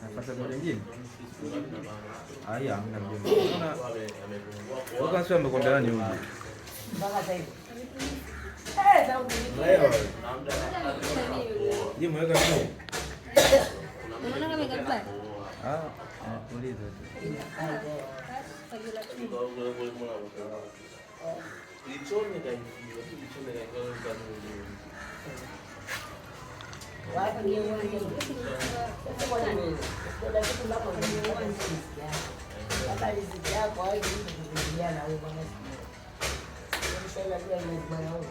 Nafasi kwa nyingine. Haya, hamna mjomba. Unaona? Wewe sio amekwambia nani huyu? Mpaka sasa hivi. Leo. Yeye mweka tu. Unaona kama ikakubali? Uliza tu. Wapi ni uwanja? Kwa nini? Ndio kitu lako ni uwanja. Hata riziki yako haiji kukujuliana wewe bwana. Sasa ndio ni bwana huyo.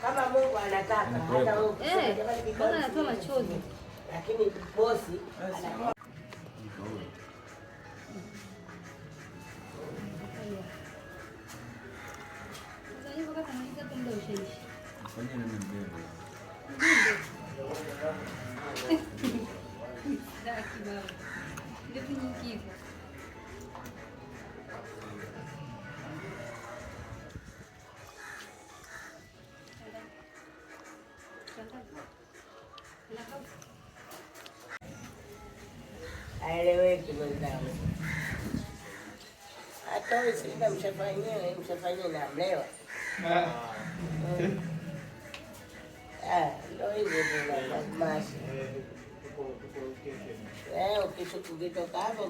Kama Mungu anataka hata wewe kama anatoa machozi, lakini bosi aeleweki mwenzangu. Hata wewe sika mshafanyia na mlewa. Ndio hivyo tu basi. Ukitoka hapo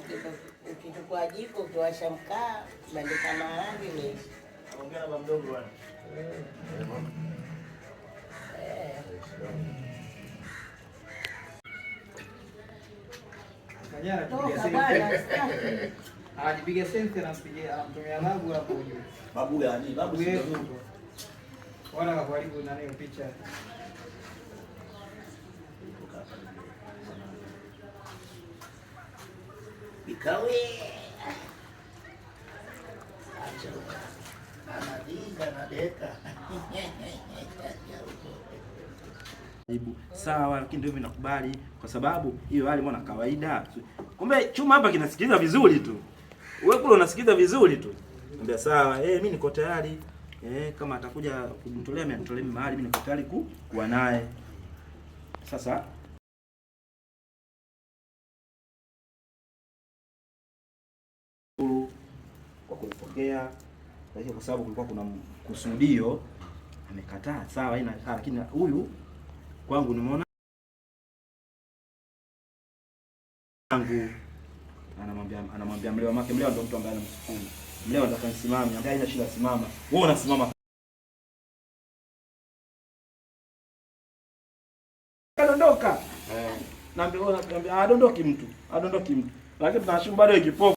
ukichukua jiko ukiwasha mkaa bandika maharage ni ongea na mdogo bwana. Kanyara anajipiga sense na anamtumia babu hapo juu. Babu gani? Babu sio. Wana karibu na hiyo picha. Ikawe. Acha. Anadinga na deka. Sawa, lakini ndio mimi nakubali kwa sababu hiyo hali mbona kawaida. Kumbe chuma hapa kinasikiliza vizuri tu. Wewe kule unasikiliza vizuri tu. Niambia sawa, mimi niko tayari. Kama atakuja kumtolea mimi anitolee mahali, mimi niko tayari kuwa naye. Sasa kwa kupokea kwa sababu kulikuwa kuna kusudio amekataa, sawa, haina, lakini huyu kwangu nimeona yangu anamwambia mlewa wake, mlewa ndio mtu ambaye anamsukuma. Mlewa ndio kansimama, ambaye haina shida simama. Wewe unasimama. Kadondoka. Naambia adondoki mtu. Adondoki mtu. Lakini tunashumu bado ikipofu.